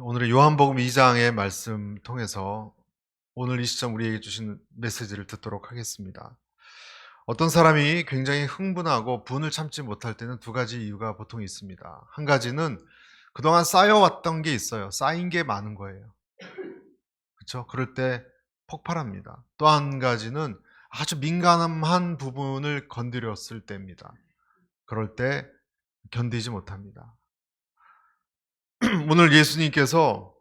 오늘의 요한복음 2장의 말씀 통해서 오늘 이 시점 우리에게 주신 메시지를 듣도록 하겠습니다. 어떤 사람이 굉장히 흥분하고 분을 참지 못할 때는 두 가지 이유가 보통 있습니다. 한 가지는 그동안 쌓여왔던 게 있어요. 쌓인 게 많은 거예요. 그렇죠? 그럴 때 폭발합니다. 또 한 가지는 아주 민감한 부분을 건드렸을 때입니다. 그럴 때 견디지 못합니다. 오늘 예수님께서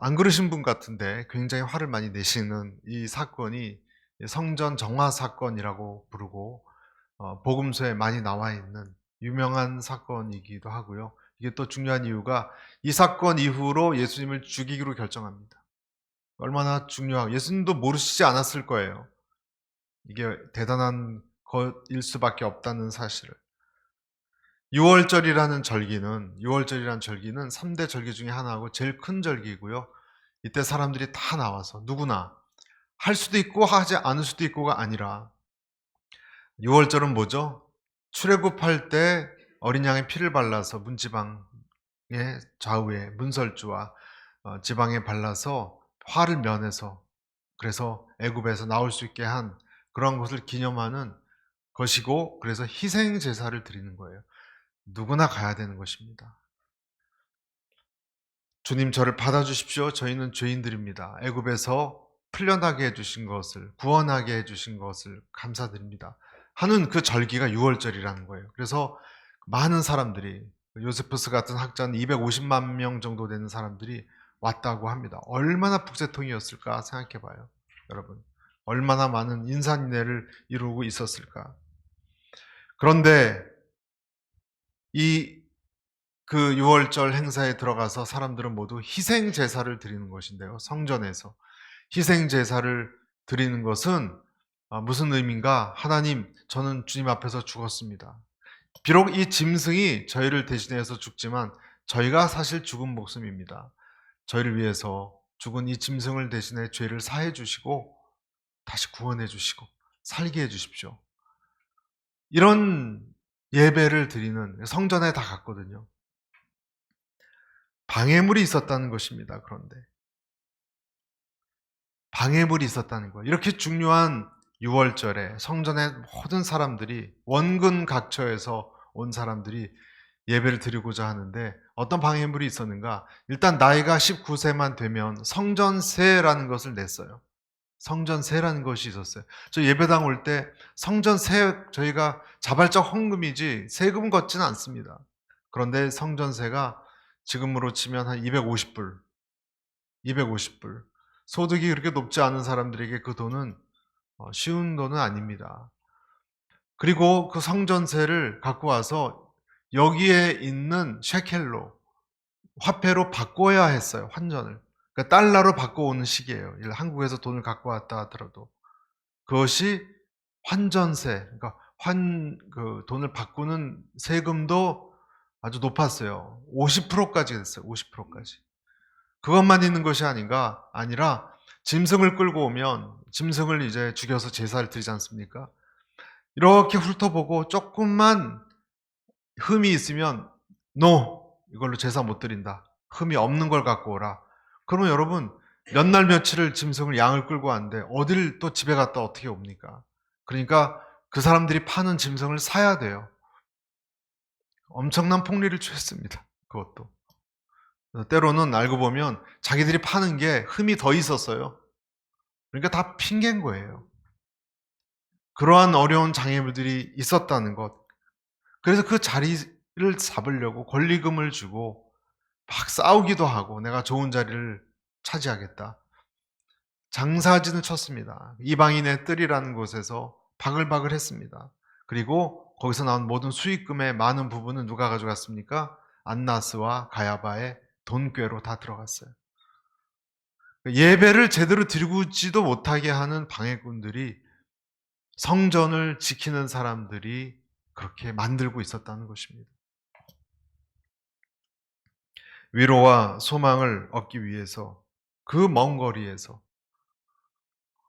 안 그러신 분 같은데 굉장히 화를 많이 내시는 이 사건이 성전 정화 사건이라고 부르고 복음서에 많이 나와 있는 유명한 사건이기도 하고요. 이게 또 중요한 이유가 이 사건 이후로 예수님을 죽이기로 결정합니다. 얼마나 중요하고 예수님도 모르시지 않았을 거예요. 이게 대단한 것일 수밖에 없다는 사실을. 6월절이라는 절기는 3대 절기 중에 하나고 제일 큰 절기고요. 이때 사람들이 다 나와서 누구나 할 수도 있고 하지 않을 수도 있고가 아니라 6월절은 뭐죠? 출애굽할 때 어린 양의 피를 발라서 문지방의 좌우에 문설주와 지방에 발라서 화를 면해서 그래서 애굽에서 나올 수 있게 한 그런 것을 기념하는 것이고 그래서 희생 제사를 드리는 거예요. 누구나 가야 되는 것입니다. 주님 저를 받아주십시오. 저희는 죄인들입니다. 애굽에서 풀려나게 해주신 것을 구원하게 해주신 것을 감사드립니다. 하는 그 절기가 6월절이라는 거예요. 그래서 많은 사람들이 요세푸스 같은 학자는 250만 명 정도 되는 사람들이 왔다고 합니다. 얼마나 북새통이었을까 생각해 봐요. 여러분 얼마나 많은 인산인해를 이루고 있었을까. 그런데 그 6월절 행사에 들어가서 사람들은 모두 희생 제사를 드리는 것인데요. 성전에서 희생 제사를 드리는 것은 무슨 의미인가? 하나님, 저는 주님 앞에서 죽었습니다. 비록 이 짐승이 저희를 대신해서 죽지만 저희가 사실 죽은 목숨입니다. 저희를 위해서 죽은 이 짐승을 대신해 죄를 사해 주시고 다시 구원해 주시고 살게 해 주십시오. 이런 예배를 드리는 성전에 다 갔거든요. 방해물이 있었다는 것입니다. 그런데 방해물이 있었다는 거예요. 이렇게 중요한 6월절에 성전의 모든 사람들이 원근 각처에서 온 사람들이 예배를 드리고자 하는데 어떤 방해물이 있었는가? 일단 나이가 19세만 되면 성전세라는 것을 냈어요. 성전세라는 것이 있었어요. 저 예배당 올 때 성전세 저희가 자발적 헌금이지 세금 걷지는 않습니다. 그런데 성전세가 지금으로 치면 한 250불, 250불. 소득이 그렇게 높지 않은 사람들에게 그 돈은 쉬운 돈은 아닙니다. 그리고 그 성전세를 갖고 와서 여기에 있는 셰켈로, 화폐로 바꿔야 했어요. 환전을. 그러니까 달러로 바꿔오는 시기예요. 한국에서 돈을 갖고 왔다 하더라도. 그것이 환전세, 그러니까 그 돈을 바꾸는 세금도 아주 높았어요. 50%까지 됐어요. 50%까지. 그것만 있는 것이 아니라 짐승을 끌고 오면 짐승을 이제 죽여서 제사를 드리지 않습니까? 이렇게 훑어보고 조금만 흠이 있으면 이걸로 제사 못 드린다. 흠이 없는 걸 갖고 오라. 그러면 여러분 몇 날 며칠을 짐승을 양을 끌고 왔는데 어딜 또 집에 갔다 어떻게 옵니까? 그러니까 그 사람들이 파는 짐승을 사야 돼요. 엄청난 폭리를 취했습니다. 그것도. 때로는 알고 보면 자기들이 파는 게 흠이 더 있었어요. 그러니까 다 핑계인 거예요. 그러한 어려운 장애물들이 있었다는 것. 그래서 그 자리를 잡으려고 권리금을 주고 막 싸우기도 하고 내가 좋은 자리를 차지하겠다. 장사진을 쳤습니다. 이방인의 뜰이라는 곳에서 바글바글 했습니다. 그리고 거기서 나온 모든 수익금의 많은 부분은 누가 가져갔습니까? 안나스와 가야바의 돈꾀로 다 들어갔어요. 예배를 제대로 드리지도 못하게 하는 방해꾼들이 성전을 지키는 사람들이 그렇게 만들고 있었다는 것입니다. 위로와 소망을 얻기 위해서 그 먼 거리에서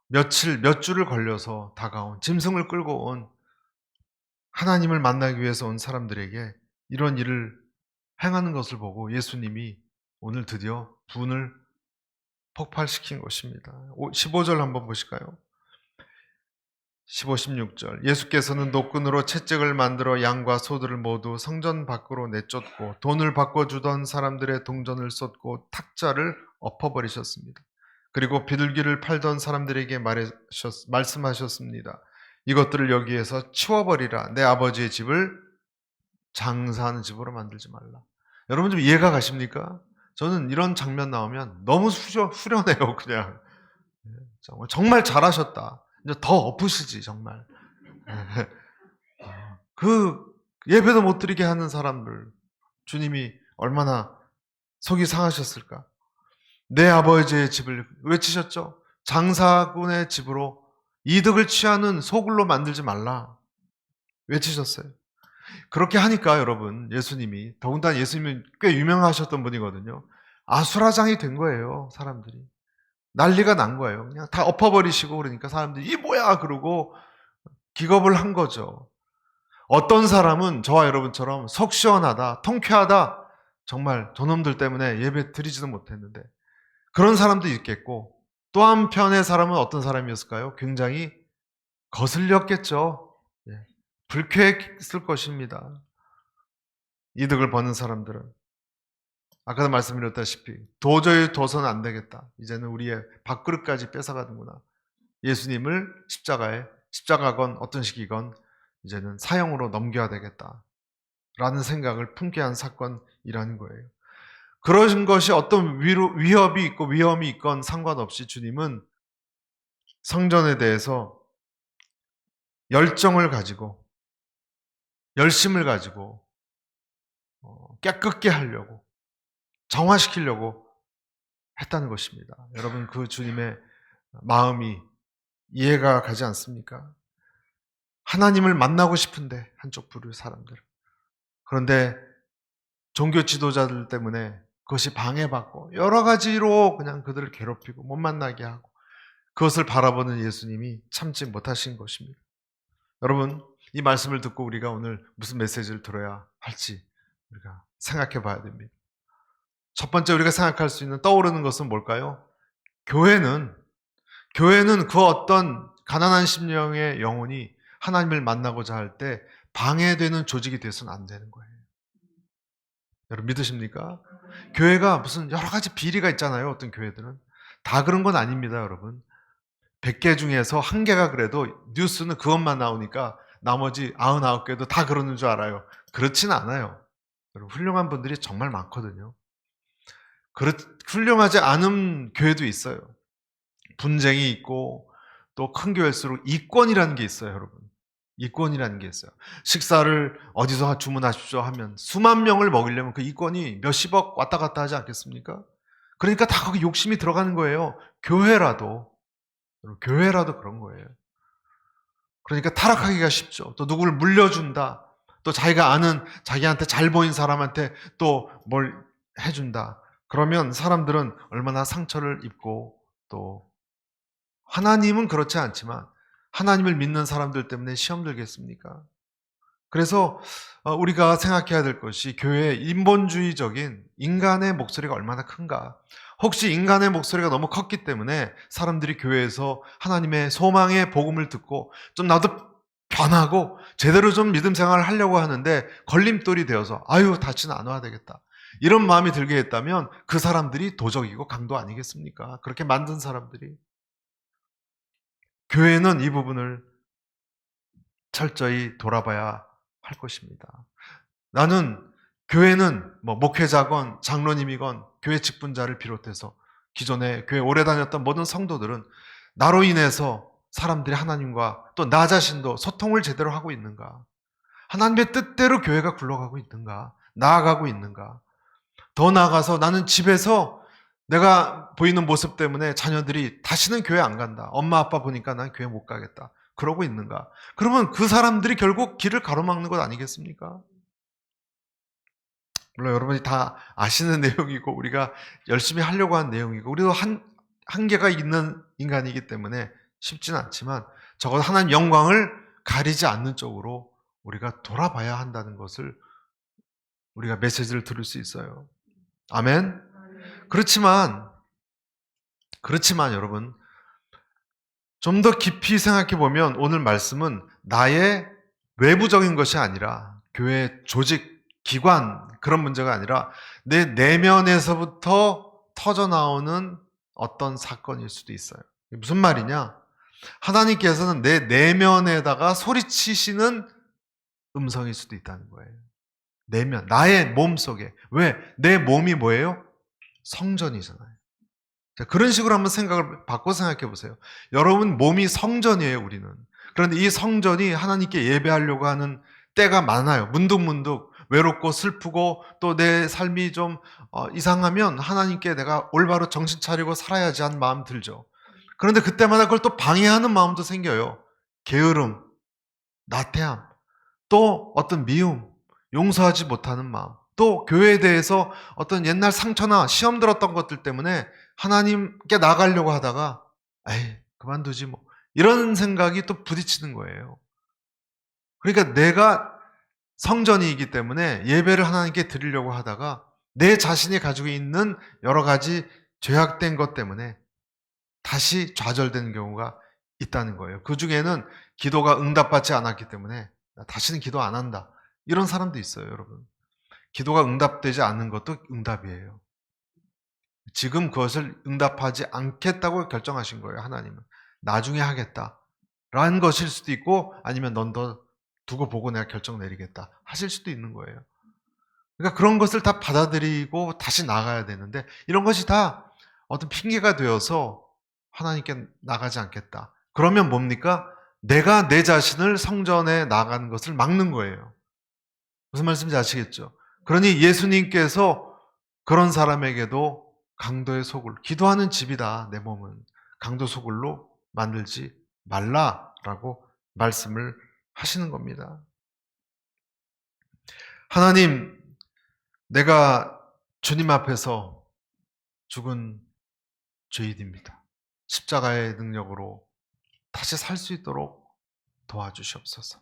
몇 주를 걸려서 다가온 짐승을 끌고 온 하나님을 만나기 위해서 온 사람들에게 이런 일을 행하는 것을 보고 예수님이 오늘 드디어 분을 폭발시킨 것입니다. 15절 한번 보실까요? 15, 16절. 예수께서는 노끈으로 채찍을 만들어 양과 소들을 모두 성전 밖으로 내쫓고 돈을 바꿔주던 사람들의 동전을 쏟고 탁자를 엎어버리셨습니다. 그리고 비둘기를 팔던 사람들에게 말씀하셨습니다. 이것들을 여기에서 치워버리라. 내 아버지의 집을 장사하는 집으로 만들지 말라. 여러분 좀 이해가 가십니까? 저는 이런 장면 나오면 너무 후련해요. 그냥 정말 잘하셨다. 이제 더 엎으시지 정말. 그 예배도 못 드리게 하는 사람들 주님이 얼마나 속이 상하셨을까. 내 아버지의 집을 외치셨죠. 장사꾼의 집으로 이득을 취하는 소굴로 만들지 말라 외치셨어요. 그렇게 하니까 여러분 예수님이, 더군다나 예수님은 꽤 유명하셨던 분이거든요. 아수라장이 된 거예요. 사람들이 난리가 난 거예요. 그냥 다 엎어버리시고 그러니까 사람들이 이 뭐야 그러고 기겁을 한 거죠. 어떤 사람은 저와 여러분처럼 속 시원하다, 통쾌하다, 정말 저놈들 때문에 예배 드리지도 못했는데 그런 사람도 있겠고, 또 한편의 사람은 어떤 사람이었을까요? 굉장히 거슬렸겠죠. 예. 불쾌했을 것입니다. 이득을 버는 사람들은. 아까도 말씀드렸다시피 도저히 둬서는 안 되겠다. 이제는 우리의 밥그릇까지 뺏어가는구나. 예수님을 십자가건 어떤 식이건 이제는 사형으로 넘겨야 되겠다. 라는 생각을 품게 한 사건이라는 거예요. 그런 것이 어떤 위협이 있고 위험이 있건 상관없이 주님은 성전에 대해서 열정을 가지고 열심을 가지고 깨끗게 하려고 정화시키려고 했다는 것입니다. 여러분 그 주님의 마음이 이해가 가지 않습니까? 하나님을 만나고 싶은데 한쪽 부류 사람들. 그런데 종교 지도자들 때문에 그것이 방해받고 여러 가지로 그냥 그들을 괴롭히고 못 만나게 하고 그것을 바라보는 예수님이 참지 못하신 것입니다. 여러분 이 말씀을 듣고 우리가 오늘 무슨 메시지를 들어야 할지 우리가 생각해 봐야 됩니다. 첫 번째 우리가 생각할 수 있는 떠오르는 것은 뭘까요? 교회는 그 어떤 가난한 심령의 영혼이 하나님을 만나고자 할 때 방해되는 조직이 되어서는 안 되는 거예요. 여러분 믿으십니까? 교회가 무슨 여러 가지 비리가 있잖아요. 어떤 교회들은. 다 그런 건 아닙니다, 여러분. 100개 중에서 1개가 그래도 뉴스는 그것만 나오니까 나머지 99개도 다 그러는 줄 알아요. 그렇진 않아요. 여러분, 훌륭한 분들이 정말 많거든요. 훌륭하지 않은 교회도 있어요. 분쟁이 있고 또 큰 교회일수록 이권이라는 게 있어요, 여러분. 이권이라는 게 있어요. 식사를 어디서 주문하십시오 하면 수만 명을 먹이려면 그 이권이 몇십억 왔다 갔다 하지 않겠습니까? 그러니까 다 거기 욕심이 들어가는 거예요. 교회라도 그런 거예요. 그러니까 타락하기가 쉽죠. 또 누구를 물려준다. 또 자기가 아는 자기한테 잘 보인 사람한테 또 뭘 해준다. 그러면 사람들은 얼마나 상처를 입고 또 하나님은 그렇지 않지만 하나님을 믿는 사람들 때문에 시험 들겠습니까? 그래서 우리가 생각해야 될 것이 교회의 인본주의적인 인간의 목소리가 얼마나 큰가. 혹시 인간의 목소리가 너무 컸기 때문에 사람들이 교회에서 하나님의 소망의 복음을 듣고 좀 나도 변하고 제대로 좀 믿음 생활을 하려고 하는데 걸림돌이 되어서 아유 다시는 안 와야 되겠다. 이런 마음이 들게 했다면 그 사람들이 도적이고 강도 아니겠습니까? 그렇게 만든 사람들이. 교회는 이 부분을 철저히 돌아봐야 할 것입니다. 나는 교회는 목회자건 장로님이건 교회 직분자를 비롯해서 기존에 교회 오래 다녔던 모든 성도들은 나로 인해서 사람들이 하나님과 또 나 자신도 소통을 제대로 하고 있는가? 하나님의 뜻대로 교회가 굴러가고 있는가? 나아가고 있는가? 더 나아가서 나는 집에서 내가 보이는 모습 때문에 자녀들이 다시는 교회 안 간다. 엄마 아빠 보니까 난 교회 못 가겠다. 그러고 있는가? 그러면 그 사람들이 결국 길을 가로막는 것 아니겠습니까? 물론 여러분이 다 아시는 내용이고 우리가 열심히 하려고 한 내용이고 우리도 한계가 있는 인간이기 때문에 쉽지는 않지만 적어도 하나님 영광을 가리지 않는 쪽으로 우리가 돌아봐야 한다는 것을 우리가 메시지를 들을 수 있어요. 아멘. 그렇지만 여러분, 좀 더 깊이 생각해 보면 오늘 말씀은 나의 외부적인 것이 아니라 교회 조직, 기관 그런 문제가 아니라 내 내면에서부터 터져 나오는 어떤 사건일 수도 있어요. 무슨 말이냐? 하나님께서는 내 내면에다가 소리치시는 음성일 수도 있다는 거예요. 내면, 나의 몸 속에. 왜? 내 몸이 뭐예요? 성전이잖아요. 자, 그런 식으로 한번 생각을 바꿔 생각해 보세요. 여러분 몸이 성전이에요, 우리는. 그런데 이 성전이 하나님께 예배하려고 하는 때가 많아요. 문득문득 외롭고 슬프고 또 내 삶이 좀 이상하면 하나님께 내가 올바로 정신 차리고 살아야지 하는 마음 들죠. 그런데 그때마다 그걸 또 방해하는 마음도 생겨요. 게으름, 나태함, 또 어떤 미움, 용서하지 못하는 마음, 또 교회에 대해서 어떤 옛날 상처나 시험 들었던 것들 때문에 하나님께 나가려고 하다가 에이 그만두지 뭐 이런 생각이 또 부딪히는 거예요. 그러니까 내가 성전이기 때문에 예배를 하나님께 드리려고 하다가 내 자신이 가지고 있는 여러 가지 죄악된 것 때문에 다시 좌절되는 경우가 있다는 거예요. 그 중에는 기도가 응답받지 않았기 때문에 다시는 기도 안 한다. 이런 사람도 있어요, 여러분. 기도가 응답되지 않는 것도 응답이에요. 지금 그것을 응답하지 않겠다고 결정하신 거예요, 하나님은. 나중에 하겠다. 라는 것일 수도 있고 아니면 넌 더 두고 보고 내가 결정 내리겠다 하실 수도 있는 거예요. 그러니까 그런 것을 다 받아들이고 다시 나가야 되는데 이런 것이 다 어떤 핑계가 되어서 하나님께 나가지 않겠다. 그러면 뭡니까? 내가 내 자신을 성전에 나가는 것을 막는 거예요. 무슨 말씀인지 아시겠죠? 그러니 예수님께서 그런 사람에게도 강도의 소굴, 기도하는 집이다, 내 몸은. 강도 소굴로 만들지 말라라고 말씀을 하시는 겁니다. 하나님, 내가 주님 앞에서 죽은 죄인입니다. 십자가의 능력으로 다시 살 수 있도록 도와주시옵소서.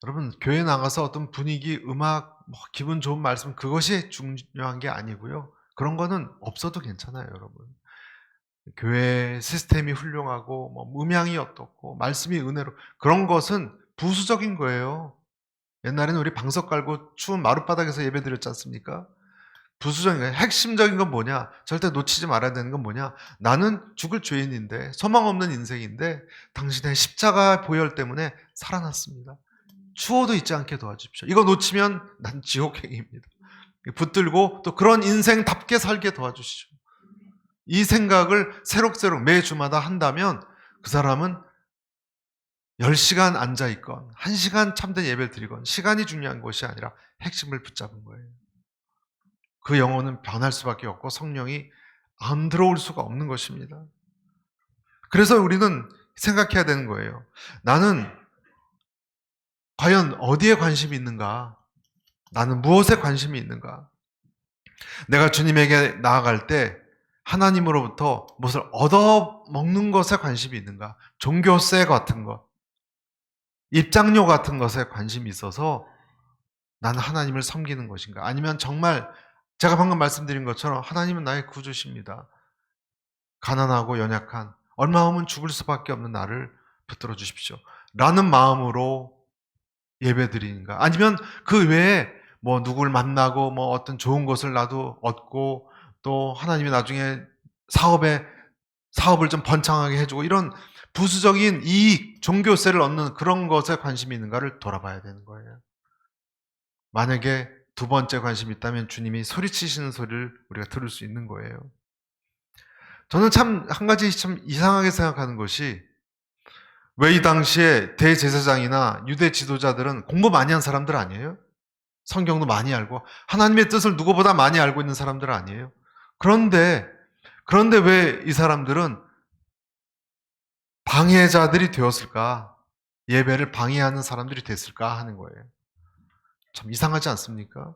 여러분, 교회 나가서 어떤 분위기, 음악, 기분 좋은 말씀, 그것이 중요한 게 아니고요. 그런 거는 없어도 괜찮아요, 여러분. 교회 시스템이 훌륭하고, 음향이 어떻고, 말씀이 은혜로, 그런 것은 부수적인 거예요. 옛날에는 우리 방석 깔고 추운 마룻바닥에서 예배 드렸지 않습니까? 부수적인 거예요. 핵심적인 건 뭐냐? 절대 놓치지 말아야 되는 건 뭐냐? 나는 죽을 죄인인데, 소망 없는 인생인데, 당신의 십자가 보혈 때문에 살아났습니다. 추워도 있지 않게 도와주십시오. 이거 놓치면 난 지옥행입니다. 붙들고 또 그런 인생답게 살게 도와주시죠. 이 생각을 새록새록 매주마다 한다면 그 사람은 10시간 앉아있건 1시간 참된 예배를 드리건 시간이 중요한 것이 아니라 핵심을 붙잡은 거예요. 그 영혼은 변할 수밖에 없고 성령이 안 들어올 수가 없는 것입니다. 그래서 우리는 생각해야 되는 거예요. 나는 과연 어디에 관심이 있는가? 나는 무엇에 관심이 있는가? 내가 주님에게 나아갈 때 하나님으로부터 무엇을 얻어먹는 것에 관심이 있는가? 종교세 같은 것, 입장료 같은 것에 관심이 있어서 나는 하나님을 섬기는 것인가? 아니면 정말 제가 방금 말씀드린 것처럼 하나님은 나의 구주십니다. 가난하고 연약한, 얼마 오면 죽을 수밖에 없는 나를 붙들어 주십시오. 라는 마음으로 예배 드리는가? 아니면 그 외에 누구를 만나고 어떤 좋은 것을 나도 얻고 또 하나님이 나중에 사업을 좀 번창하게 해주고 이런 부수적인 이익, 종교세를 얻는 그런 것에 관심이 있는가를 돌아봐야 되는 거예요. 만약에 두 번째 관심이 있다면 주님이 소리치시는 소리를 우리가 들을 수 있는 거예요. 저는 참 한 가지 참 이상하게 생각하는 것이 왜 이 당시에 대제사장이나 유대 지도자들은 공부 많이 한 사람들 아니에요? 성경도 많이 알고 하나님의 뜻을 누구보다 많이 알고 있는 사람들 아니에요? 그런데 왜 이 사람들은 방해자들이 되었을까? 예배를 방해하는 사람들이 됐을까 하는 거예요. 참 이상하지 않습니까?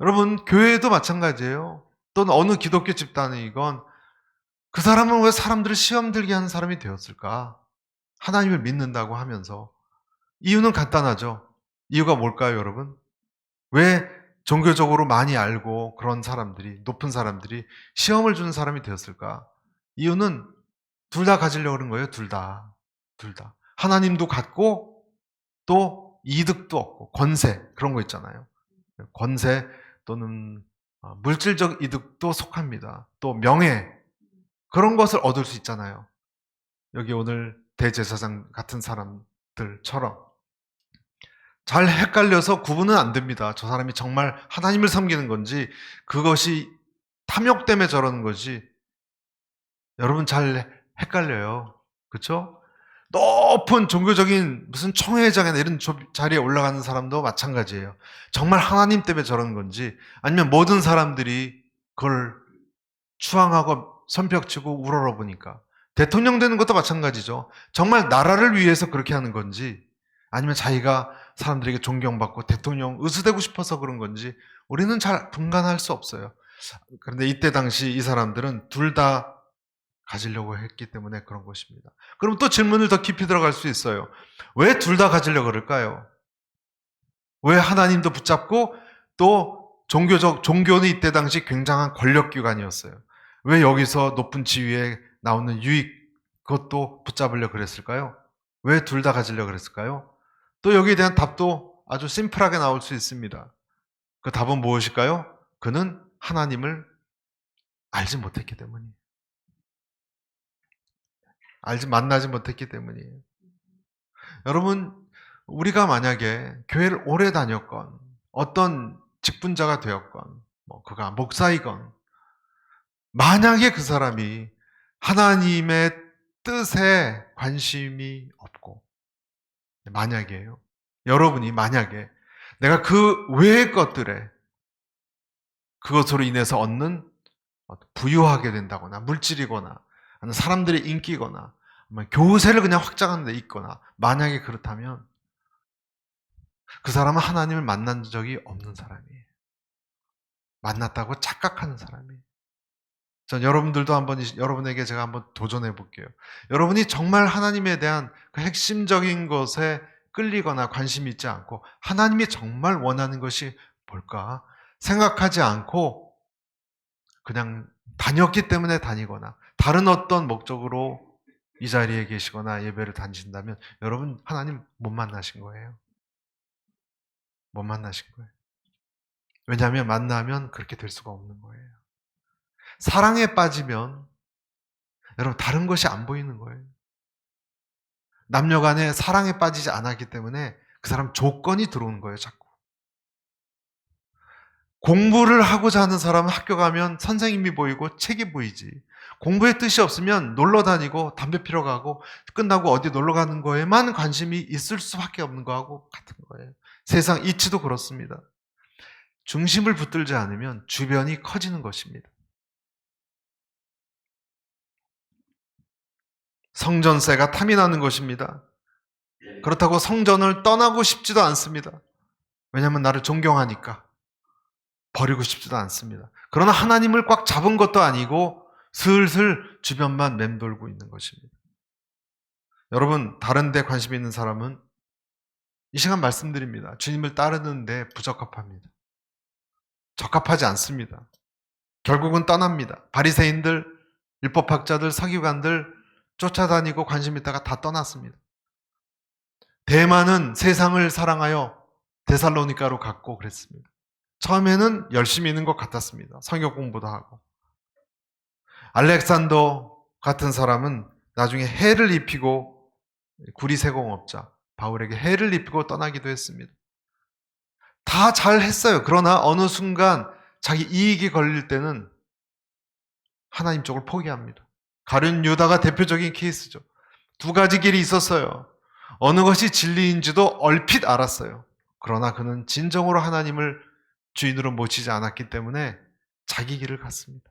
여러분, 교회도 마찬가지예요. 또는 어느 기독교 집단이건 그 사람은 왜 사람들을 시험 들게 하는 사람이 되었을까? 하나님을 믿는다고 하면서. 이유는 간단하죠. 이유가 뭘까요, 여러분? 왜 종교적으로 많이 알고 그런 사람들이, 높은 사람들이 시험을 주는 사람이 되었을까? 이유는 둘 다 가지려고 그런 거예요. 둘 다. 둘 다. 하나님도 갖고 또 이득도 얻고 권세 그런 거 있잖아요. 권세 또는 물질적 이득도 속합니다. 또 명예 그런 것을 얻을 수 있잖아요. 여기 오늘 대제사장 같은 사람들처럼 잘 헷갈려서 구분은 안 됩니다. 저 사람이 정말 하나님을 섬기는 건지 그것이 탐욕 때문에 저러는 거지. 여러분 잘 헷갈려요. 그렇죠? 높은 종교적인 무슨 총회장이나 이런 자리에 올라가는 사람도 마찬가지예요. 정말 하나님 때문에 저러는 건지 아니면 모든 사람들이 그걸 추앙하고 손뼉치고 우러러보니까 대통령 되는 것도 마찬가지죠. 정말 나라를 위해서 그렇게 하는 건지 아니면 자기가 사람들에게 존경받고 대통령 의수되고 싶어서 그런 건지 우리는 잘 분간할 수 없어요. 그런데 이때 당시 이 사람들은 둘 다 가지려고 했기 때문에 그런 것입니다. 그럼 또 질문을 더 깊이 들어갈 수 있어요. 왜 둘 다 가지려고 그럴까요? 왜 하나님도 붙잡고 또 종교는 이때 당시 굉장한 권력기관이었어요. 왜 여기서 높은 지위에 나오는 유익, 그것도 붙잡으려고 그랬을까요? 왜 둘 다 가지려고 그랬을까요? 또 여기에 대한 답도 아주 심플하게 나올 수 있습니다. 그 답은 무엇일까요? 그는 하나님을 알지 못했기 때문이에요. 만나지 못했기 때문이에요. 여러분, 우리가 만약에 교회를 오래 다녔건, 어떤 직분자가 되었건, 그가 목사이건, 만약에 그 사람이 하나님의 뜻에 관심이 없고, 만약에요. 여러분이 만약에 내가 그 외의 것들에 그것으로 인해서 얻는 부유하게 된다거나, 물질이거나, 아니면 사람들의 인기거나, 교세를 그냥 확장하는 데 있거나, 만약에 그렇다면 그 사람은 하나님을 만난 적이 없는 사람이에요. 만났다고 착각하는 사람이에요. 전 여러분들도 여러분에게 제가 한번 도전해 볼게요. 여러분이 정말 하나님에 대한 그 핵심적인 것에 끌리거나 관심이 있지 않고 하나님이 정말 원하는 것이 뭘까 생각하지 않고 그냥 다녔기 때문에 다니거나 다른 어떤 목적으로 이 자리에 계시거나 예배를 다니신다면 여러분 하나님 못 만나신 거예요. 못 만나신 거예요. 왜냐하면 만나면 그렇게 될 수가 없는 거예요. 사랑에 빠지면 여러분 다른 것이 안 보이는 거예요. 남녀 간에 사랑에 빠지지 않았기 때문에 그 사람 조건이 들어오는 거예요, 자꾸. 공부를 하고자 하는 사람은 학교 가면 선생님이 보이고 책이 보이지. 공부에 뜻이 없으면 놀러 다니고 담배 피러 가고 끝나고 어디 놀러 가는 거에만 관심이 있을 수밖에 없는 거하고 같은 거예요. 세상 이치도 그렇습니다. 중심을 붙들지 않으면 주변이 커지는 것입니다. 성전세가 탐이 나는 것입니다. 그렇다고 성전을 떠나고 싶지도 않습니다. 왜냐하면 나를 존경하니까. 버리고 싶지도 않습니다. 그러나 하나님을 꽉 잡은 것도 아니고 슬슬 주변만 맴돌고 있는 것입니다. 여러분, 다른 데 관심 있는 사람은 이 시간 말씀드립니다. 주님을 따르는데 부적합합니다. 적합하지 않습니다. 결국은 떠납니다. 바리새인들, 율법학자들, 서기관들 쫓아다니고 관심 있다가 다 떠났습니다. 데마는 세상을 사랑하여 데살로니가로 갔고 그랬습니다. 처음에는 열심히 있는 것 같았습니다. 성경 공부도 하고. 알렉산더 같은 사람은 나중에 해를 입히고 구리세공업자 바울에게 해를 입히고 떠나기도 했습니다. 다 잘했어요. 그러나 어느 순간 자기 이익이 걸릴 때는 하나님 쪽을 포기합니다. 가룟 유다가 대표적인 케이스죠. 두 가지 길이 있었어요. 어느 것이 진리인지도 얼핏 알았어요. 그러나 그는 진정으로 하나님을 주인으로 모시지 않았기 때문에 자기 길을 갔습니다.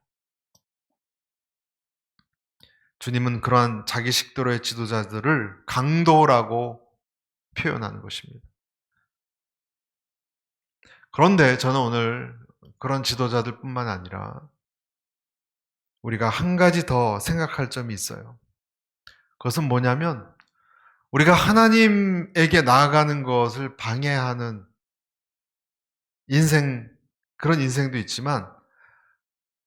주님은 그러한 자기 식도로의 지도자들을 강도라고 표현하는 것입니다. 그런데 저는 오늘 그런 지도자들 뿐만 아니라 우리가 한 가지 더 생각할 점이 있어요. 그것은 뭐냐면 우리가 하나님에게 나아가는 것을 방해하는 인생 그런 인생도 있지만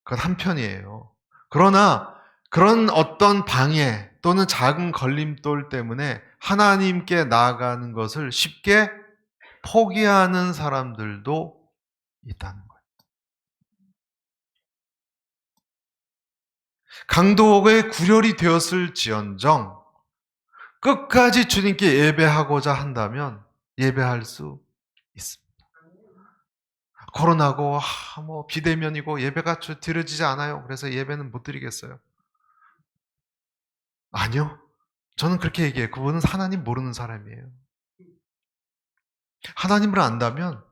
그건 한편이에요. 그러나 그런 어떤 방해 또는 작은 걸림돌 때문에 하나님께 나아가는 것을 쉽게 포기하는 사람들도 있다는 거예요. 강도의 구렬이 되었을지언정 끝까지 주님께 예배하고자 한다면 예배할 수 있습니다. 코로나고 뭐 비대면이고 예배가 드려지지 않아요. 그래서 예배는 못 드리겠어요. 아니요. 저는 그렇게 얘기해요. 그분은 하나님 모르는 사람이에요. 하나님을 안다면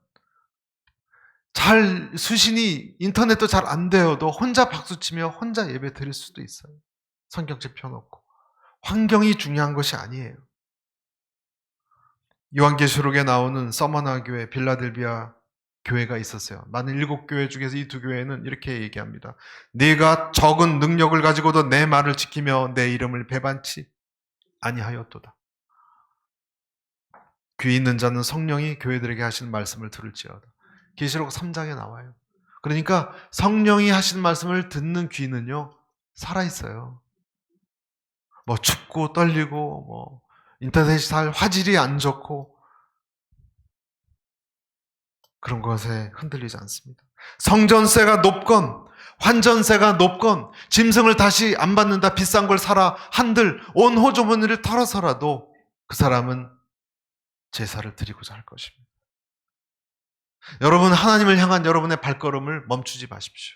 수신이 인터넷도 잘 안 되어도 혼자 박수치며 혼자 예배 드릴 수도 있어요. 성경책 펴놓고. 환경이 중요한 것이 아니에요. 요한계시록에 나오는 서머나 교회, 빌라델비아 교회가 있었어요. 많은 7교회 중에서 이 2교회는 이렇게 얘기합니다. 네가 적은 능력을 가지고도 내 말을 지키며 내 이름을 배반치 아니하였도다. 귀 있는 자는 성령이 교회들에게 하시는 말씀을 들을지어다. 계시록 3장에 나와요. 그러니까 성령이 하시는 말씀을 듣는 귀는요, 살아있어요. 뭐 춥고 떨리고 뭐 인터넷이 잘 화질이 안 좋고 그런 것에 흔들리지 않습니다. 성전세가 높건 환전세가 높건 짐승을 다시 안 받는다, 비싼 걸 사라 한들 온 호주머니를 털어서라도 그 사람은 제사를 드리고자 할 것입니다. 여러분, 하나님을 향한 여러분의 발걸음을 멈추지 마십시오.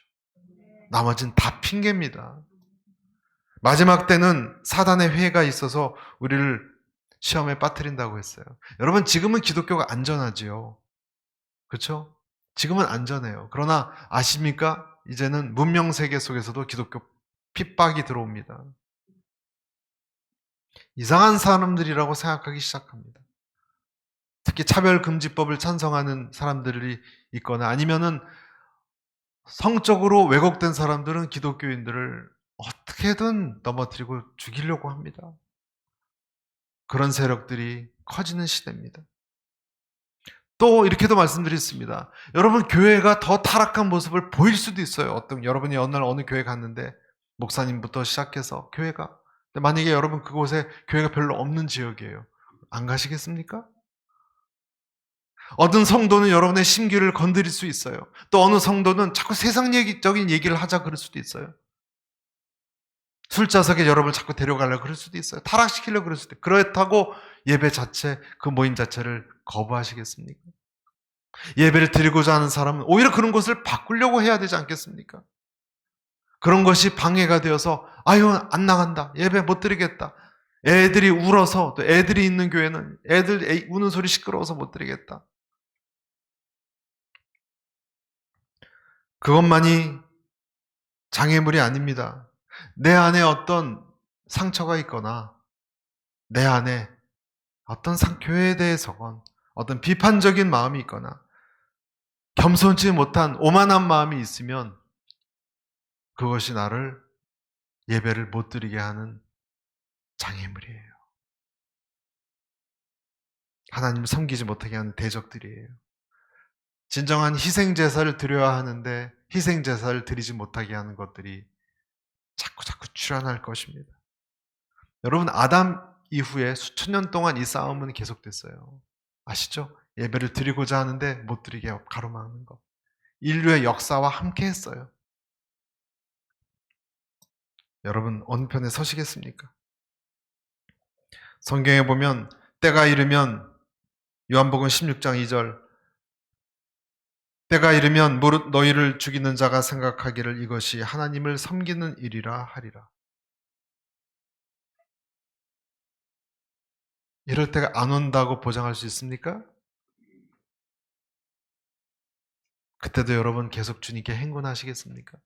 나머지는 다 핑계입니다. 마지막 때는 사단의 회의가 있어서 우리를 시험에 빠뜨린다고 했어요. 여러분, 지금은 기독교가 안전하지요. 그렇죠? 지금은 안전해요. 그러나 아십니까? 이제는 문명 세계 속에서도 기독교 핍박이 들어옵니다. 이상한 사람들이라고 생각하기 시작합니다. 특히 차별금지법을 찬성하는 사람들이 있거나 아니면은 성적으로 왜곡된 사람들은 기독교인들을 어떻게든 넘어뜨리고 죽이려고 합니다. 그런 세력들이 커지는 시대입니다. 또 이렇게도 말씀드렸습니다. 여러분, 교회가 더 타락한 모습을 보일 수도 있어요. 여러분이 어느 날 어느 교회 갔는데 목사님부터 시작해서 교회가, 만약에 여러분 그곳에 교회가 별로 없는 지역이에요. 안 가시겠습니까? 어떤 성도는 여러분의 심기를 건드릴 수 있어요. 또 어느 성도는 자꾸 세상적인 얘기를 하자 그럴 수도 있어요. 술자석에 여러분을 자꾸 데려가려고 그럴 수도 있어요. 타락시키려고 그럴 수도 있어요. 그렇다고 예배 자체, 그 모임 자체를 거부하시겠습니까? 예배를 드리고자 하는 사람은 오히려 그런 것을 바꾸려고 해야 되지 않겠습니까? 그런 것이 방해가 되어서 아유, 안 나간다, 예배 못 드리겠다, 애들이 울어서, 또 애들이 있는 교회는 애들 우는 소리 시끄러워서 못 드리겠다, 그것만이 장애물이 아닙니다. 내 안에 어떤 상처가 있거나 내 안에 어떤 교회에 대해서건 어떤 비판적인 마음이 있거나 겸손치 못한 오만한 마음이 있으면 그것이 나를 예배를 못 드리게 하는 장애물이에요. 하나님 섬기지 못하게 하는 대적들이에요. 진정한 희생제사를 드려야 하는데 희생제사를 드리지 못하게 하는 것들이 자꾸 출현할 것입니다. 여러분, 아담 이후에 수천 년 동안 이 싸움은 계속됐어요. 아시죠? 예배를 드리고자 하는데 못 드리게 가로막는 것. 인류의 역사와 함께 했어요. 여러분, 어느 편에 서시겠습니까? 성경에 보면 때가 이르면, 요한복음 16장 2절, 때가 이르면 무릇 너희를 죽이는 자가 생각하기를 이것이 하나님을 섬기는 일이라 하리라. 이럴 때가 안 온다고 보장할 수 있습니까? 그때도 여러분 계속 주님께 행군하시겠습니까?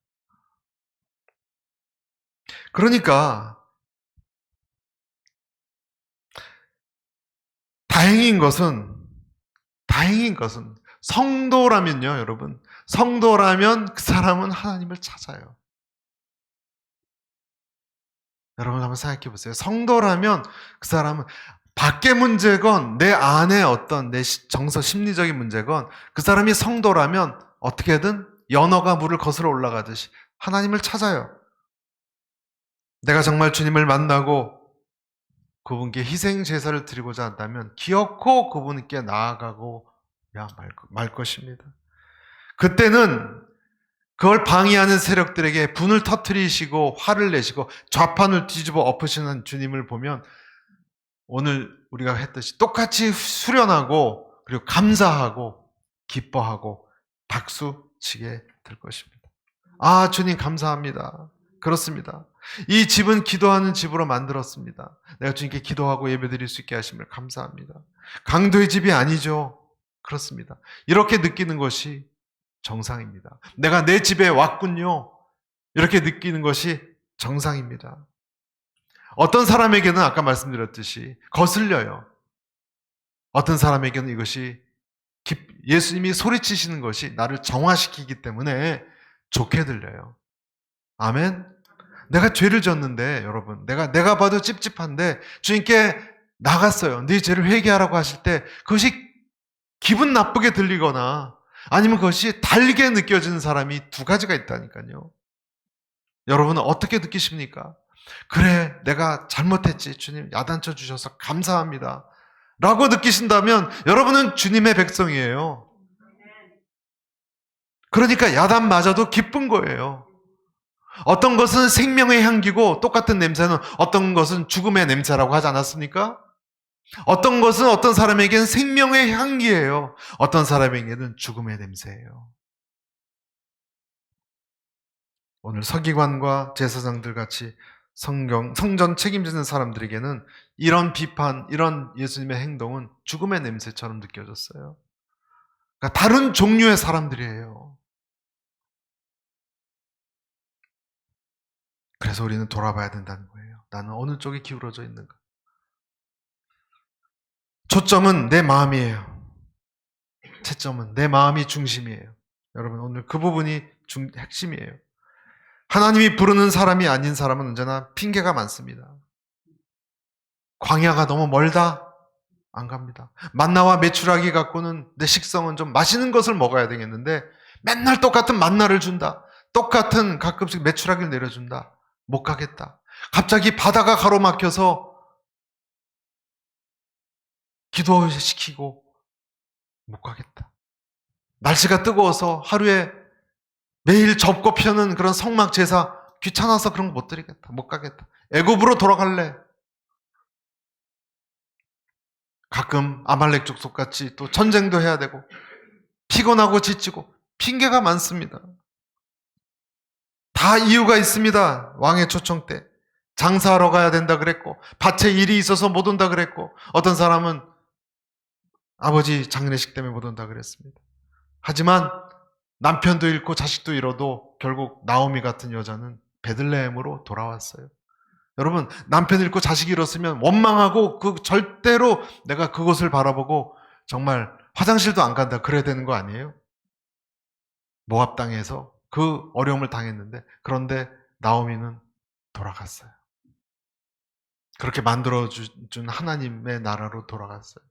그러니까 다행인 것은 성도라면요, 여러분, 성도라면 그 사람은 하나님을 찾아요. 여러분 한번 생각해 보세요. 성도라면 그 사람은 밖의 문제건 내 안에 어떤 내 정서 심리적인 문제건 그 사람이 성도라면 어떻게든 연어가 물을 거슬러 올라가듯이 하나님을 찾아요. 내가 정말 주님을 만나고 그분께 희생 제사를 드리고자 한다면 기어코 그분께 나아가고야 말 것입니다. 그때는 그걸 방해하는 세력들에게 분을 터뜨리시고 화를 내시고 좌판을 뒤집어 엎으시는 주님을 보면 오늘 우리가 했듯이 똑같이 수련하고 그리고 감사하고 기뻐하고 박수 치게 될 것입니다. 아, 주님 감사합니다. 그렇습니다. 이 집은 기도하는 집으로 만들었습니다. 내가 주님께 기도하고 예배드릴 수 있게 하심을 감사합니다. 강도의 집이 아니죠. 그렇습니다. 이렇게 느끼는 것이 정상입니다. 내가 내 집에 왔군요. 이렇게 느끼는 것이 정상입니다. 어떤 사람에게는 아까 말씀드렸듯이 거슬려요. 어떤 사람에게는 이것이 예수님이 소리치시는 것이 나를 정화시키기 때문에 좋게 들려요. 아멘. 내가 죄를 졌는데 여러분 내가 봐도 찝찝한데 주님께 나갔어요. 네 죄를 회개하라고 하실 때 그것이 기분 나쁘게 들리거나 아니면 그것이 달게 느껴지는 사람이 두 가지가 있다니까요. 여러분은 어떻게 느끼십니까? 그래, 내가 잘못했지. 주님 야단쳐 주셔서 감사합니다. 라고 느끼신다면 여러분은 주님의 백성이에요. 그러니까 야단 맞아도 기쁜 거예요. 어떤 것은 생명의 향기고 똑같은 냄새는 어떤 것은 죽음의 냄새라고 하지 않았습니까? 어떤 것은 어떤 사람에게는 생명의 향기예요. 어떤 사람에게는 죽음의 냄새예요. 오늘 서기관과 제사장들 같이 성전 책임지는 사람들에게는 이런 비판, 이런 예수님의 행동은 죽음의 냄새처럼 느껴졌어요. 그러니까 다른 종류의 사람들이에요. 그래서 우리는 돌아봐야 된다는 거예요. 나는 어느 쪽에 기울어져 있는가? 초점은 내 마음이에요. 채점은 내 마음이 중심이에요. 여러분 오늘 그 부분이 핵심이에요. 하나님이 부르는 사람이 아닌 사람은 언제나 핑계가 많습니다. 광야가 너무 멀다? 안 갑니다. 만나와 메추라기 갖고는 내 식성은 좀 맛있는 것을 먹어야 되겠는데 맨날 똑같은 만나를 준다. 똑같은 가끔씩 메추라기를 내려준다. 못 가겠다. 갑자기 바다가 가로막혀서 기도시키고 못 가겠다. 날씨가 뜨거워서 하루에 매일 접고 펴는 그런 성막 제사 귀찮아서 그런 거 못 드리겠다. 못 가겠다. 애굽으로 돌아갈래. 가끔 아말렉 족속같이 또 전쟁도 해야 되고 피곤하고 지치고 핑계가 많습니다. 다 이유가 있습니다. 왕의 초청 때 장사하러 가야 된다 그랬고 밭에 일이 있어서 못 온다 그랬고 어떤 사람은 아버지 장례식 때문에 못 온다 그랬습니다. 하지만 남편도 잃고 자식도 잃어도 결국 나오미 같은 여자는 베들레헴으로 돌아왔어요. 여러분 남편 잃고 자식 잃었으면 원망하고 절대로 내가 그곳을 바라보고 정말 화장실도 안 간다 그래야 되는 거 아니에요? 모압 땅에서 그 어려움을 당했는데 그런데 나오미는 돌아갔어요. 그렇게 만들어준 하나님의 나라로 돌아갔어요.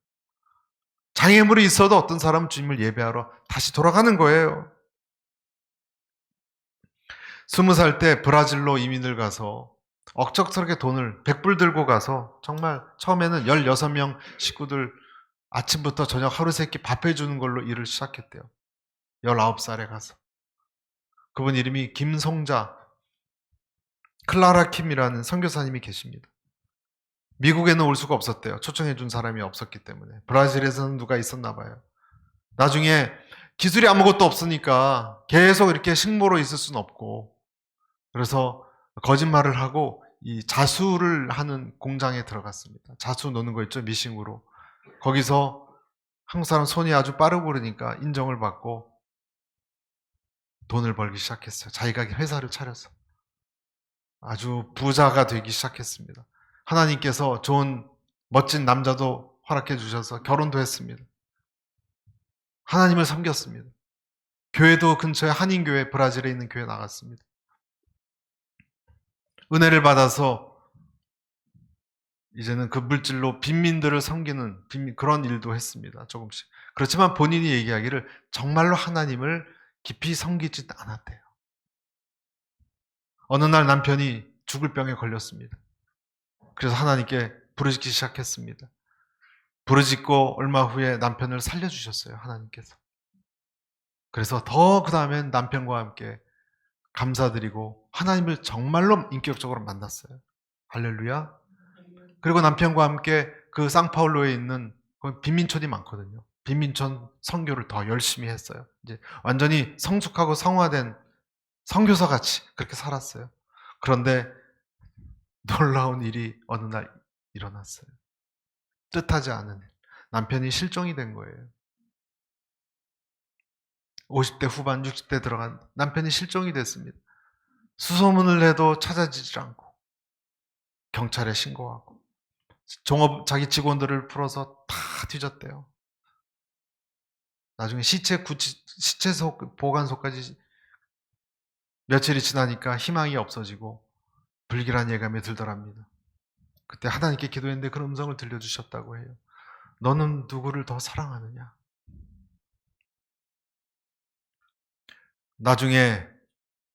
장애물이 있어도 어떤 사람은 주님을 예배하러 다시 돌아가는 거예요. 20살 때 브라질로 이민을 가서 억척스럽게 돈을 100불 들고 가서 정말 처음에는 16명 식구들 아침부터 저녁 하루 세끼 밥 해주는 걸로 일을 시작했대요. 19살에 가서. 그분 이름이 김송자 클라라 킴이라는 선교사님이 계십니다. 미국에는 올 수가 없었대요. 초청해 준 사람이 없었기 때문에. 브라질에서는 누가 있었나 봐요. 나중에 기술이 아무것도 없으니까 계속 이렇게 식모로 있을 수는 없고 그래서 거짓말을 하고 이 자수를 하는 공장에 들어갔습니다. 자수 노는 거 있죠? 미싱으로. 거기서 한국 사람 손이 아주 빠르고 그러니까 인정을 받고 돈을 벌기 시작했어요. 자기가 회사를 차려서. 아주 부자가 되기 시작했습니다. 하나님께서 좋은 멋진 남자도 허락해 주셔서 결혼도 했습니다. 하나님을 섬겼습니다. 교회도 근처에 한인교회 브라질에 있는 교회 나갔습니다. 은혜를 받아서 이제는 그 물질로 빈민들을 섬기는 그런 일도 했습니다. 조금씩. 그렇지만 본인이 얘기하기를 정말로 하나님을 깊이 섬기지 않았대요. 어느 날 남편이 죽을 병에 걸렸습니다. 그래서 하나님께 부르짖기 시작했습니다. 부르짖고 얼마 후에 남편을 살려주셨어요, 하나님께서. 그래서 더 그 다음엔 남편과 함께 감사드리고 하나님을 정말로 인격적으로 만났어요. 할렐루야. 그리고 남편과 함께 그 상파울로에 있는 빈민촌이 많거든요. 빈민촌 선교를 더 열심히 했어요. 이제 완전히 성숙하고 성화된 선교사 같이 그렇게 살았어요. 그런데 놀라운 일이 어느 날 일어났어요. 뜻하지 않은 일. 남편이 실종이 된 거예요. 50대 후반, 60대 들어간 남편이 실종이 됐습니다. 수소문을 해도 찾아지질 않고 경찰에 신고하고 자기 직원들을 풀어서 다 뒤졌대요. 나중에 시체 보관소까지 며칠이 지나니까 희망이 없어지고 불길한 예감이 들더랍니다. 그때 하나님께 기도했는데 그런 음성을 들려주셨다고 해요. 너는 누구를 더 사랑하느냐? 나중에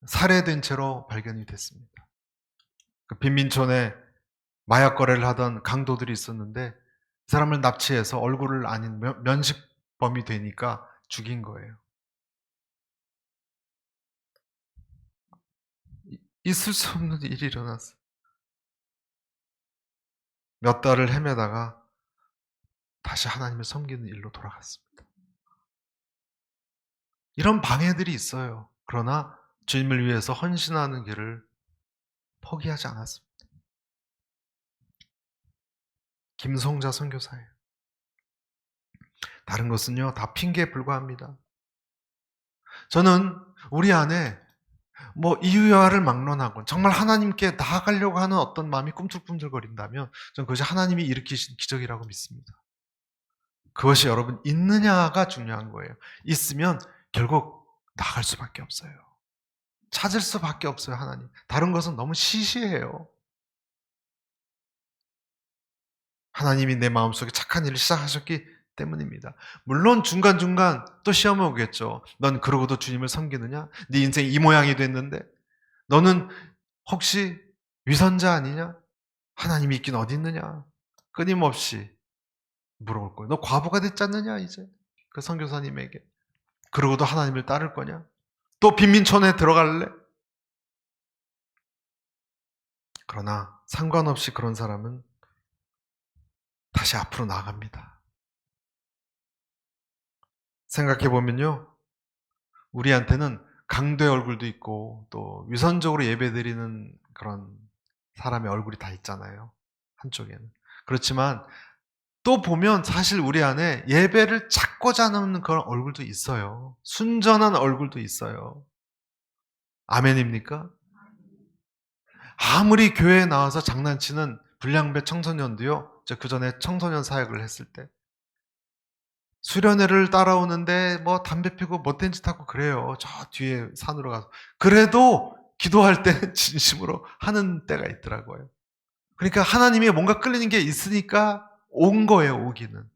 살해된 채로 발견이 됐습니다. 그 빈민촌에 마약 거래를 하던 강도들이 있었는데 그 사람을 납치해서 얼굴을 아닌 면식범이 되니까 죽인 거예요. 있을 수 없는 일이 일어났어요. 몇 달을 헤매다가 다시 하나님을 섬기는 일로 돌아갔습니다. 이런 방해들이 있어요. 그러나 주님을 위해서 헌신하는 길을 포기하지 않았습니다. 김송자 선교사예요. 다른 것은요, 다 핑계에 불과합니다. 저는 우리 안에 이유야를 막론하고 정말 하나님께 나아가려고 하는 어떤 마음이 꿈틀꿈틀거린다면 저는 그것이 하나님이 일으키신 기적이라고 믿습니다. 그것이 여러분 있느냐가 중요한 거예요. 있으면 결국 나갈 수밖에 없어요. 찾을 수밖에 없어요, 하나님. 다른 것은 너무 시시해요. 하나님이 내 마음속에 착한 일을 시작하셨기 때문입니다. 물론 중간중간 또 시험이 오겠죠. 넌 그러고도 주님을 섬기느냐? 네 인생 이 모양이 됐는데 너는 혹시 위선자 아니냐? 하나님이 있긴 어디 있느냐? 끊임없이 물어볼 거예요. 너 과부가 됐지 않느냐 이제? 그 선교사님에게. 그러고도 하나님을 따를 거냐? 또 빈민촌에 들어갈래? 그러나 상관없이 그런 사람은 다시 앞으로 나아갑니다. 생각해보면요. 우리한테는 강도의 얼굴도 있고 또 위선적으로 예배드리는 그런 사람의 얼굴이 다 있잖아요. 한쪽에는. 그렇지만 또 보면 사실 우리 안에 예배를 찾고자 하는 그런 얼굴도 있어요. 순전한 얼굴도 있어요. 아멘입니까? 아무리 교회에 나와서 장난치는 불량배 청소년도요. 그 전에 청소년 사역을 했을 때 수련회를 따라오는데 담배 피고 못된 짓 하고 그래요. 저 뒤에 산으로 가서. 그래도 기도할 때는 진심으로 하는 때가 있더라고요. 그러니까 하나님이 뭔가 끌리는 게 있으니까 온 거예요, 오기는.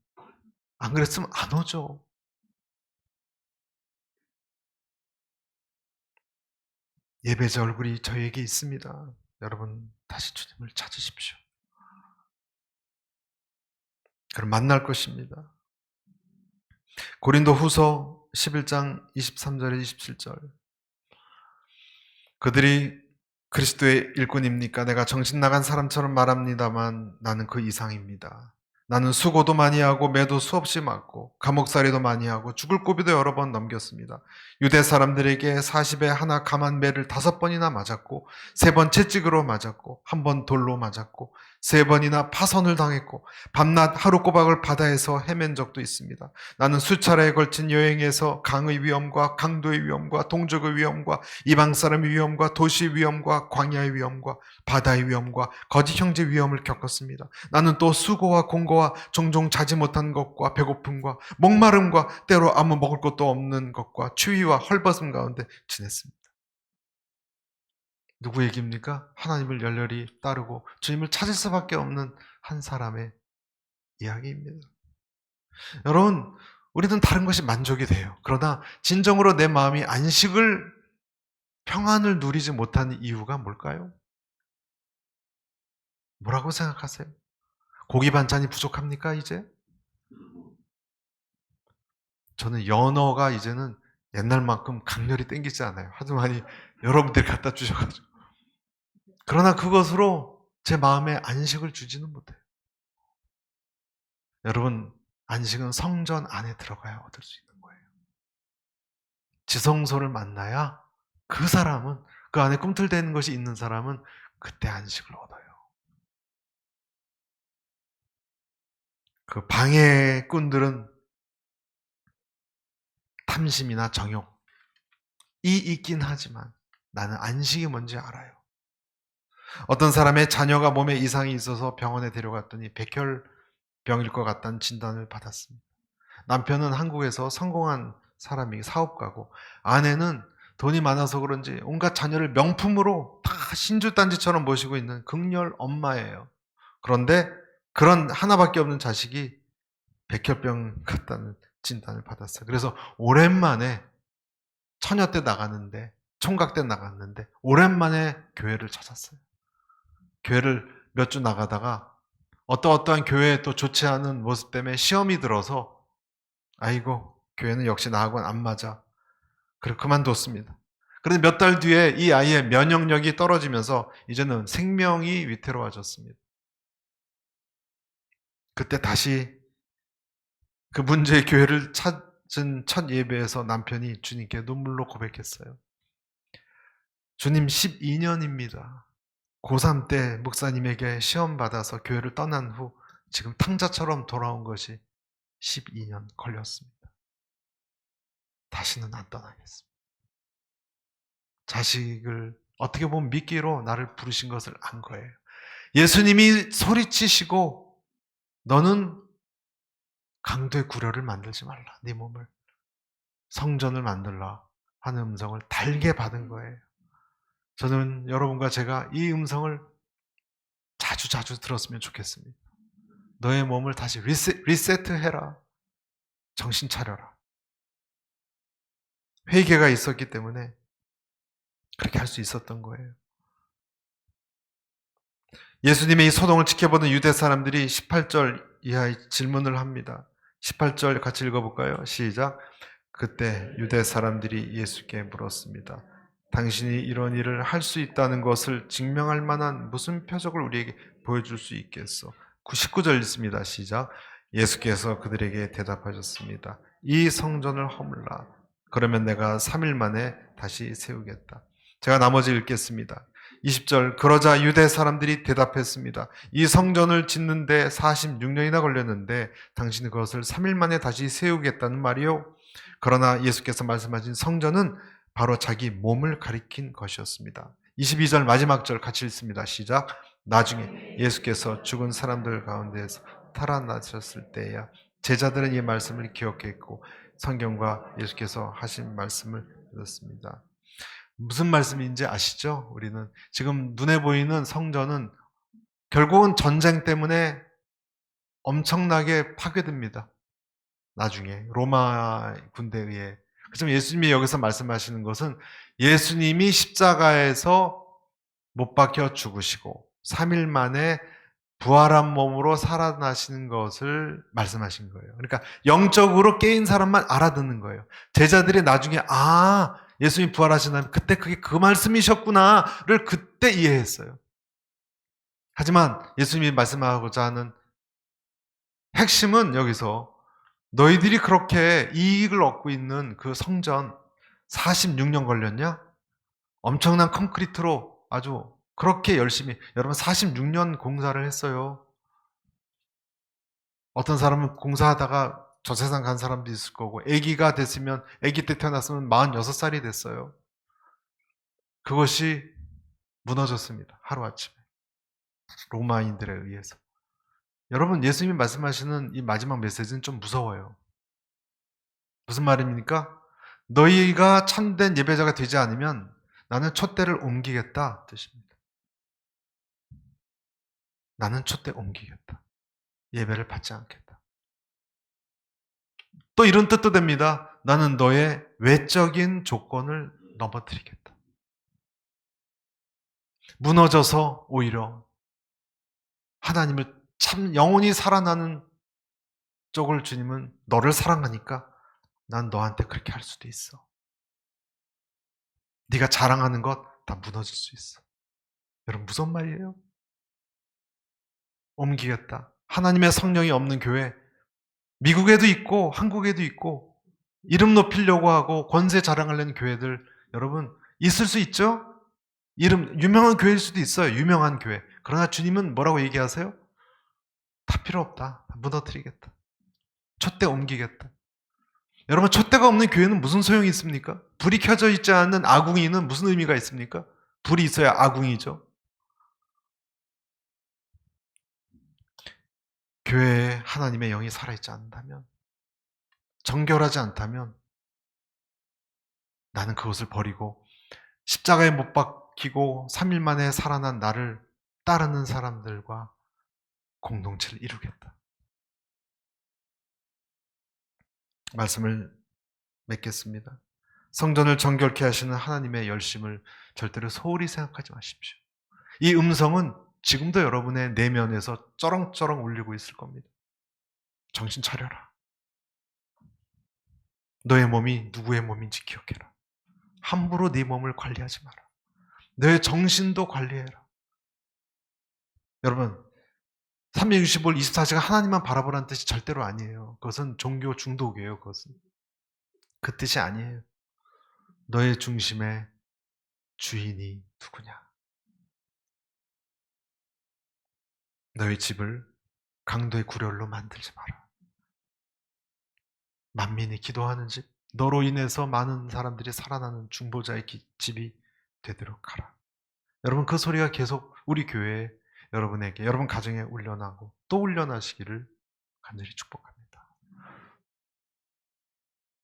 안 그랬으면 안 오죠. 예배자 얼굴이 저에게 있습니다. 여러분 다시 주님을 찾으십시오. 그럼 만날 것입니다. 고린도 후서 11장 23절에 27절. 그들이 그리스도의 일꾼입니까? 내가 정신 나간 사람처럼 말합니다만 나는 그 이상입니다. 나는 수고도 많이 하고 매도 수없이 맞고 감옥살이도 많이 하고 죽을 고비도 여러 번 넘겼습니다. 유대 사람들에게 40에 하나 감한 매를 5번이나 맞았고 3번 채찍으로 맞았고 1번 돌로 맞았고 3번이나 파선을 당했고 밤낮 하루 꼬박을 바다에서 헤맨 적도 있습니다. 나는 수차례에 걸친 여행에서 강의 위험과 강도의 위험과 동족의 위험과 이방 사람의 위험과 도시의 위험과 광야의 위험과 바다의 위험과 거짓 형제 위험을 겪었습니다. 나는 또 수고와 공고와 종종 자지 못한 것과 배고픔과 목마름과 때로 아무 먹을 것도 없는 것과 추위와 헐벗음 가운데 지냈습니다. 누구 얘기입니까? 하나님을 열렬히 따르고 주님을 찾을 수밖에 없는 한 사람의 이야기입니다. 여러분, 우리는 다른 것이 만족이 돼요. 그러나 진정으로 내 마음이 평안을 누리지 못하는 이유가 뭘까요? 뭐라고 생각하세요? 고기 반찬이 부족합니까, 이제? 저는 연어가 이제는 옛날만큼 강렬히 땡기지 않아요. 하도 많이 여러분들이 갖다 주셔가지고. 그러나 그것으로 제 마음에 안식을 주지는 못해요. 여러분, 안식은 성전 안에 들어가야 얻을 수 있는 거예요. 지성소를 만나야 그 사람은, 그 안에 꿈틀대는 것이 있는 사람은 그때 안식을 얻어요. 그 방해꾼들은 탐심이나 정욕이 있긴 하지만 나는 안식이 뭔지 알아요. 어떤 사람의 자녀가 몸에 이상이 있어서 병원에 데려갔더니 백혈병일 것 같다는 진단을 받았습니다. 남편은 한국에서 성공한 사람이 사업가고, 아내는 돈이 많아서 그런지 온갖 자녀를 명품으로 다 신주단지처럼 모시고 있는 극렬 엄마예요. 그런데 그런 하나밖에 없는 자식이 백혈병 같다는 진단을 받았어요. 그래서 오랜만에 처녀 때 나갔는데, 총각 때 나갔는데 오랜만에 교회를 찾았어요. 교회를 몇 주 나가다가 어떠한 교회에 또 좋지 않은 모습 때문에 시험이 들어서, 아이고 교회는 역시 나하고는 안 맞아. 그래 그만뒀습니다. 그런데 몇 달 뒤에 이 아이의 면역력이 떨어지면서 이제는 생명이 위태로워졌습니다. 그때 다시 그 문제의 교회를 찾은 첫 예배에서 남편이 주님께 눈물로 고백했어요. 주님, 12년입니다. 고3 때 목사님에게 시험 받아서 교회를 떠난 후 지금 탕자처럼 돌아온 것이 12년 걸렸습니다. 다시는 안 떠나겠습니다. 자식을 어떻게 보면 미끼로 나를 부르신 것을 안 거예요. 예수님이 소리치시고 너는 강도의 구려를 만들지 말라. 네 몸을 성전을 만들라 하는 음성을 달게 받은 거예요. 저는 여러분과 제가 이 음성을 자주 들었으면 좋겠습니다. 너의 몸을 다시 리세트해라. 정신 차려라. 회개가 있었기 때문에 그렇게 할 수 있었던 거예요. 예수님의 이 소동을 지켜보는 유대 사람들이 18절 이하의 질문을 합니다. 18절 같이 읽어볼까요? 시작. 그때 유대 사람들이 예수께 물었습니다. 당신이 이런 일을 할 수 있다는 것을 증명할 만한 무슨 표적을 우리에게 보여줄 수 있겠어? 19절 읽습니다. 시작. 예수께서 그들에게 대답하셨습니다. 이 성전을 허물라. 그러면 내가 3일 만에 다시 세우겠다. 제가 나머지 읽겠습니다. 20절. 그러자 유대 사람들이 대답했습니다. 이 성전을 짓는데 46년이나 걸렸는데 당신이 그것을 3일 만에 다시 세우겠다는 말이요? 그러나 예수께서 말씀하신 성전은 바로 자기 몸을 가리킨 것이었습니다. 22절 마지막 절 같이 읽습니다. 시작. 나중에 예수께서 죽은 사람들 가운데에서 살아나셨을 때야 제자들은 이 말씀을 기억했고 성경과 예수께서 하신 말씀을 들었습니다. 무슨 말씀인지 아시죠? 우리는 지금 눈에 보이는 성전은 결국은 전쟁 때문에 엄청나게 파괴됩니다. 나중에 로마 군대에 의해. 그래서 예수님이 여기서 말씀하시는 것은 예수님이 십자가에서 못 박혀 죽으시고 3일 만에 부활한 몸으로 살아나시는 것을 말씀하신 거예요. 그러니까 영적으로 깨인 사람만 알아듣는 거예요. 제자들이 나중에 예수님이 부활하시나면 그때 그게 그 말씀이셨구나를 그때 이해했어요. 하지만 예수님이 말씀하고자 하는 핵심은 여기서 너희들이 그렇게 이익을 얻고 있는 그 성전 46년 걸렸냐? 엄청난 콘크리트로 아주 그렇게 열심히, 여러분 46년 공사를 했어요. 어떤 사람은 공사하다가 저 세상 간 사람도 있을 거고, 아기가 됐으면, 아기 때 태어났으면 46살이 됐어요. 그것이 무너졌습니다. 하루아침에. 로마인들에 의해서. 여러분, 예수님이 말씀하시는 이 마지막 메시지는 좀 무서워요. 무슨 말입니까? 너희가 참된 예배자가 되지 않으면 나는 촛대를 옮기겠다 뜻입니다. 나는 촛대 옮기겠다. 예배를 받지 않겠다. 또 이런 뜻도 됩니다. 나는 너의 외적인 조건을 넘어뜨리겠다. 무너져서 오히려 하나님을 참 영원히 살아나는 쪽을 주님은 너를 사랑하니까 난 너한테 그렇게 할 수도 있어. 네가 자랑하는 것 다 무너질 수 있어. 여러분 무슨 말이에요? 옮기겠다. 하나님의 성령이 없는 교회 미국에도 있고 한국에도 있고 이름 높이려고 하고 권세 자랑하려는 교회들 여러분 있을 수 있죠? 유명한 교회일 수도 있어요. 유명한 교회. 그러나 주님은 뭐라고 얘기하세요? 다 필요 없다. 다 무너뜨리겠다. 촛대 옮기겠다. 여러분 촛대가 없는 교회는 무슨 소용이 있습니까? 불이 켜져 있지 않는 아궁이는 무슨 의미가 있습니까? 불이 있어야 아궁이죠. 교회에 하나님의 영이 살아있지 않다면, 정결하지 않다면 나는 그것을 버리고 십자가에 못 박히고 3일 만에 살아난 나를 따르는 사람들과 공동체를 이루겠다. 말씀을 맺겠습니다. 성전을 정결케 하시는 하나님의 열심을 절대로 소홀히 생각하지 마십시오. 이 음성은 지금도 여러분의 내면에서 쩌렁쩌렁 울리고 있을 겁니다. 정신 차려라. 너의 몸이 누구의 몸인지 기억해라. 함부로 네 몸을 관리하지 마라. 너의 정신도 관리해라. 여러분 365일 24시간 하나님만 바라보라는 뜻이 절대로 아니에요. 그것은 종교 중독이에요. 그것은 그 뜻이 아니에요. 너의 중심의 주인이 누구냐? 너의 집을 강도의 구렬로 만들지 마라. 만민이 기도하는 집, 너로 인해서 많은 사람들이 살아나는 중보자의 집이 되도록 하라. 여러분 그 소리가 계속 우리 교회에 여러분에게, 여러분 가정에 울려나고 또 울려나시기를 간절히 축복합니다.